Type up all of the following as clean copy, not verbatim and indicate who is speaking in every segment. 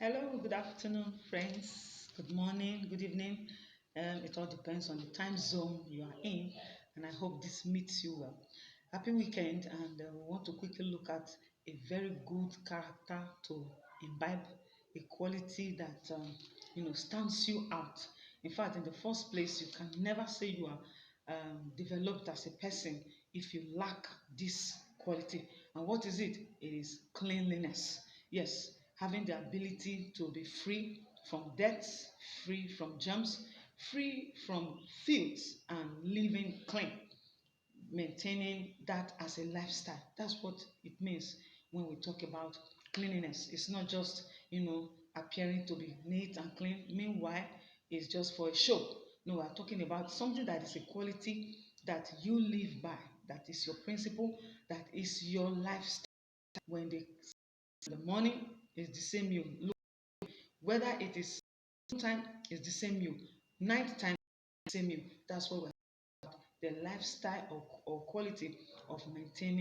Speaker 1: Hello, good afternoon, friends. Good morning, good evening. It all depends on the time zone you are in, and I hope this meets you well. Happy weekend, and we want to quickly look at a very good character to imbibe, a quality that stands you out. In fact, in the first place, you can never say you are developed as a person if you lack this quality. And what is it? It is cleanliness. Yes, having the ability to be free from debts, free from germs, free from filth, and living clean, maintaining that as a lifestyle. That's what it means when we talk about cleanliness. It's not just, appearing to be neat and clean. Meanwhile, it's just for a show. No, we're talking about something that is a quality that you live by, that is your principle, that is your lifestyle. When they in the morning, it's the same you. Look, whether it is time, it's the same you. Night time, same you. That's what we're the lifestyle or quality of maintaining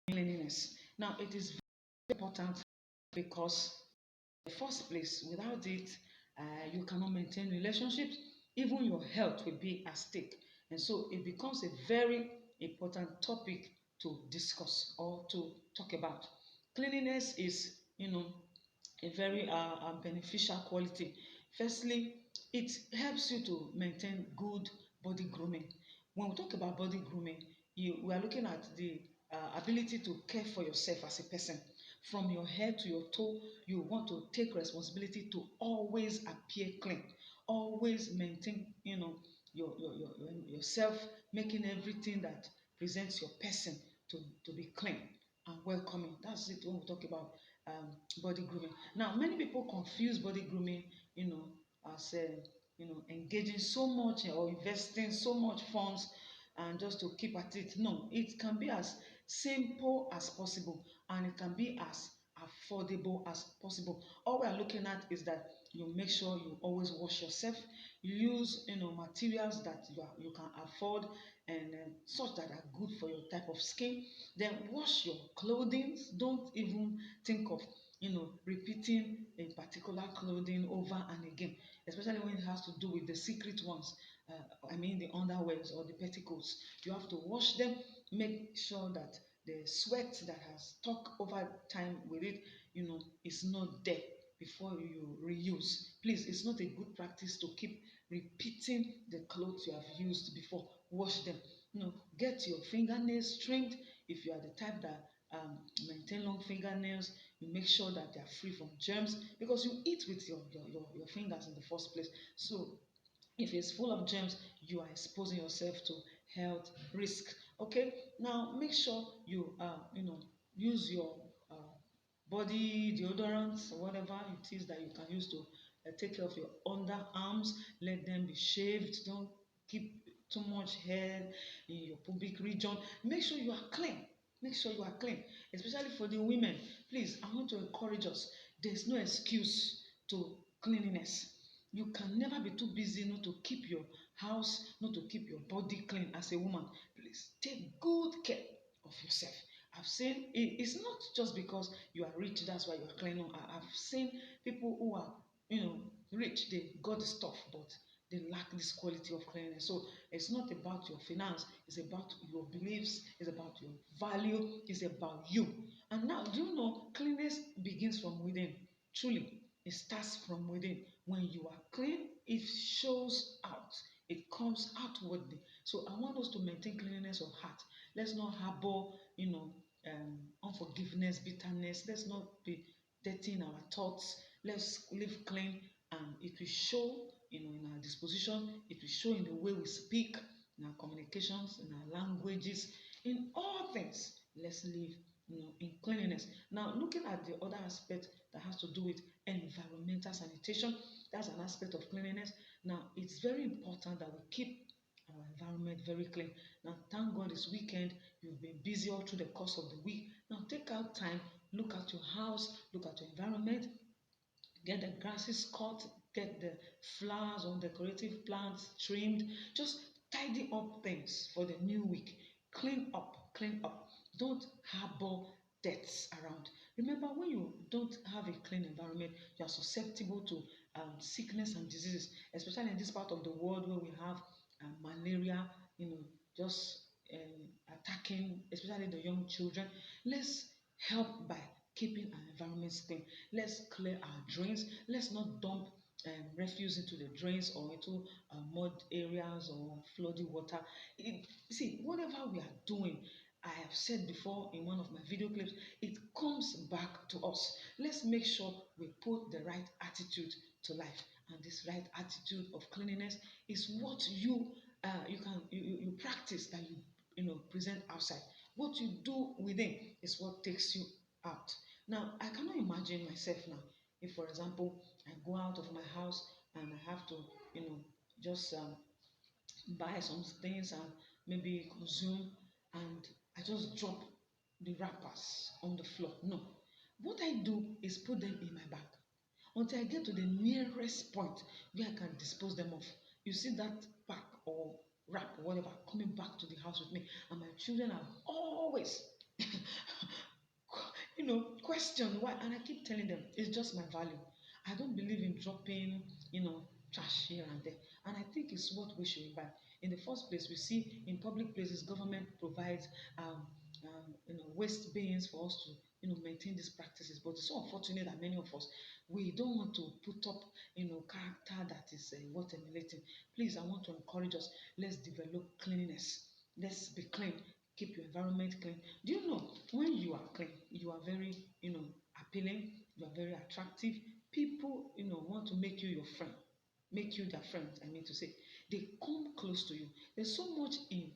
Speaker 1: cleanliness. Now, it is very important because, in the first place, without it, you cannot maintain relationships. Even your health will be at stake. And so it becomes a very important topic to discuss or to talk about. Cleanliness is, a very beneficial quality. Firstly, it helps you to maintain good body grooming. When we talk about body grooming, we are looking at the ability to care for yourself as a person. From your head to your toe, you want to take responsibility to always appear clean, always maintain, yourself, making everything that presents your person to be clean and welcoming. That's it when we talk about um, body grooming. Now, many people confuse body grooming, as engaging so much or investing so much funds and just to keep at it. No, it can be as simple as possible and it can be as affordable as possible. All we are looking at is that you make sure you always wash yourself. You use materials that you can afford and such that are good for your type of skin. Then wash your clothing. Don't even think of repeating a particular clothing over and again, especially when it has to do with the secret ones. I mean the underwears or the petticoats. You have to wash them. Make sure that the sweat that has stuck over time with it, is not there before you reuse. Please, it's not a good practice to keep repeating the clothes you have used before. Wash them. Get your fingernails trimmed if you are the type that maintain long fingernails. You make sure that they are free from germs because you eat with your fingers in the first place. So if it's full of germs, you are exposing yourself to health risk. Okay, now make sure you use your body deodorants or whatever it is that you can use to take care of your underarms. Let them be shaved. Don't keep too much hair in your pubic region. Make sure you are clean. Make sure you are clean, especially for the women. Please, I want to encourage us. There's no excuse to cleanliness. You can never be too busy not to keep your house, not to keep your body clean as a woman. Please take good care of yourself. I've seen it's not just because you are rich, that's why you are clean. No, I've seen people who are, rich, they got the stuff, but they lack this quality of cleanliness. So it's not about your finance, it's about your beliefs, it's about your value, it's about you. And now, do you know cleanliness begins from within? Truly, it starts from within. When you are clean, it shows out. It comes outwardly. So I want us to maintain cleanliness of heart. Let's not harbor, unforgiveness, bitterness. Let's not be dirty in our thoughts. Let's live clean, and it will show, in our disposition. It will show in the way we speak, in our communications, in our languages, in all things. Let's live, in cleanliness. Now, looking at the other aspect that has to do with environmental sanitation, that's an aspect of cleanliness. Now, it's very important that we keep our environment very clean. Now, thank God it's weekend. You've been busy all through the course of the week. Now, take out time, look at your house, look at your environment, get the grasses cut, get the flowers or decorative plants trimmed. Just tidy up things for the new week. Clean up, clean up. Don't harbor debts around. Remember, when you don't have a clean environment, you are susceptible to sickness and diseases, especially in this part of the world where we have malaria, you know, just attacking, especially the young children. Let's help by keeping our environments clean. Let's clear our drains. Let's not dump refuse into the drains or into mud areas or flooded water. See, whatever we are doing, I have said before in one of my video clips, it comes back to us. Let's make sure we put the right attitude to life. And this right attitude of cleanliness is what you practice, that you present outside. What you do within is what takes you out. Now, I cannot imagine myself now if, for example, I go out of my house and I have to, just buy some things and maybe consume, and I just drop the wrappers on the floor. No. What I do is put them in my bag until I get to the nearest point where I can dispose them off. You see that pack or wrap or whatever coming back to the house with me, and my children are always question why, and I keep telling them it's just my value. I don't believe in dropping, trash here and there, and I think it's what we should imbibe. In the first place, we see in public places government provides waste bins for us to maintain these practices, but it's so unfortunate that many of us, we don't want to put up character that is what emulating. Please, I want to encourage us. Let's develop cleanliness. Let's be clean. Keep your environment clean. Do you know, when you are clean, you are very appealing, you are very attractive. People want to make you your friend, make you their friend, I mean to say. They come close to you. There's so much in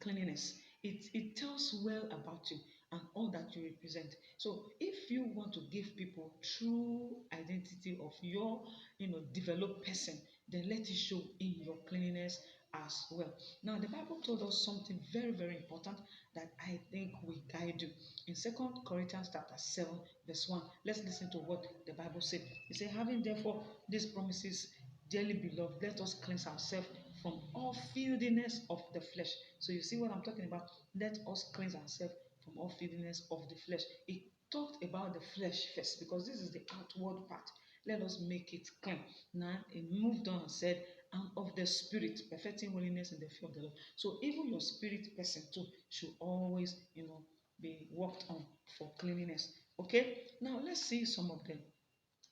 Speaker 1: cleanliness. It tells well about you and all that you represent. So if you want to give people true identity of your developed person, then let it show in your cleanliness as well. Now, the Bible told us something very, very important that I think will guide you. In 2 Corinthians chapter 7, verse 1, let's listen to what the Bible said. It said, having therefore these promises, dearly beloved, let us cleanse ourselves from all filthiness of the flesh. So you see what I'm talking about? Let us cleanse ourselves from all filthiness of the flesh. It talked about the flesh first because this is the outward part. Let us make it clean. Now it moved on and said, and of the spirit, perfecting holiness in the fear of the Lord. So even your spirit person too should always, be worked on for cleanliness. Okay, now let's see some of them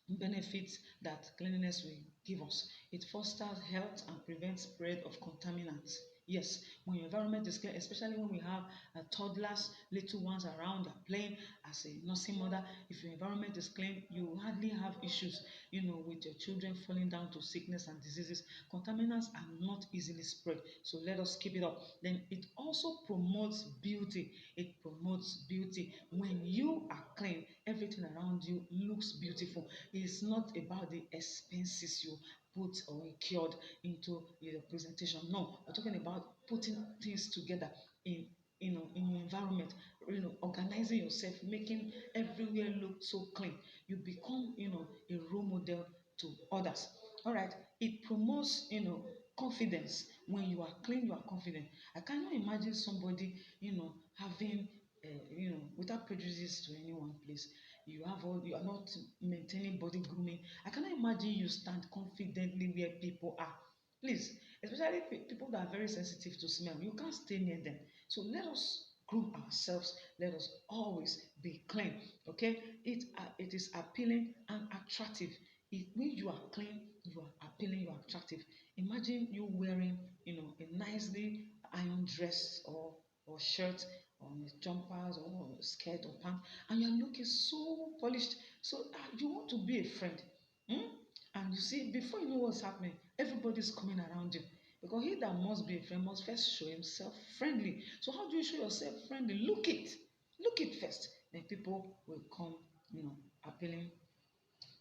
Speaker 1: benefits that cleanliness will give us. It fosters health and prevents spread of contaminants. Yes, when your environment is clean, especially when we have toddlers, little ones around, they're playing. As a nursing mother, if your environment is clean, you hardly have issues, with your children falling down to sickness and diseases. Contaminants are not easily spread, so let us keep it up. Then it also promotes beauty. It promotes beauty. When you are clean, everything around you looks beautiful. It's not about the expenses you put or incurred into your presentation. No, we're talking about putting things together in in your environment, organizing yourself, making everywhere look so clean. You become, a role model to others. All right. It promotes, confidence. When you are clean, you are confident. I cannot imagine somebody, having, without prejudice to anyone, please. You are not maintaining body grooming. I cannot imagine you stand confidently where people are. Please, especially people that are very sensitive to smell, you can't stay near them. So let us groom ourselves. Let us always be clean. Okay, it is appealing and attractive. When you are clean, you are appealing, you are attractive. Imagine you wearing, a nicely iron dress or shirt or jumpers or skirt or pants, and you're looking so polished. So you want to be a friend. Hmm? And you see, before you know what's happening, everybody's coming around you. Because he that must be a friend must first show himself friendly. So how do you show yourself friendly? Look it. Look it first. Then people will come, appealing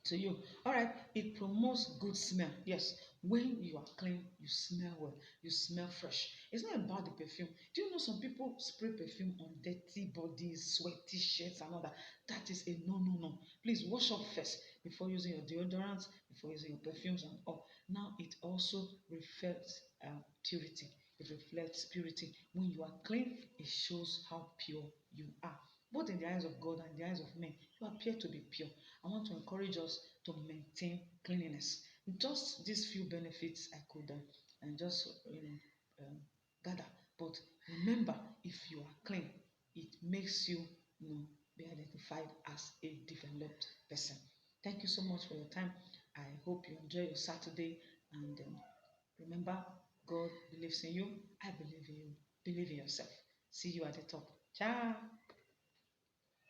Speaker 1: to you. All right, it promotes good smell. Yes, when you are clean, you smell well, you smell fresh. It's not about the perfume. Do you know some people spray perfume on dirty bodies, sweaty shirts, and all that? That is a no, no, no. Please wash up first before using your deodorants, before using your perfumes and all. Now, it also reflects purity. It reflects purity. When you are clean, it shows how pure you are. both in the eyes of God and the eyes of men, you appear to be pure. I want to encourage us to maintain cleanliness. Just these few benefits I could and just gather. But remember, if you are clean, it makes you, be identified as a developed person. Thank you so much for your time. I hope you enjoy your Saturday and remember, God believes in you. I believe in you. Believe in yourself. See you at the top. Ciao.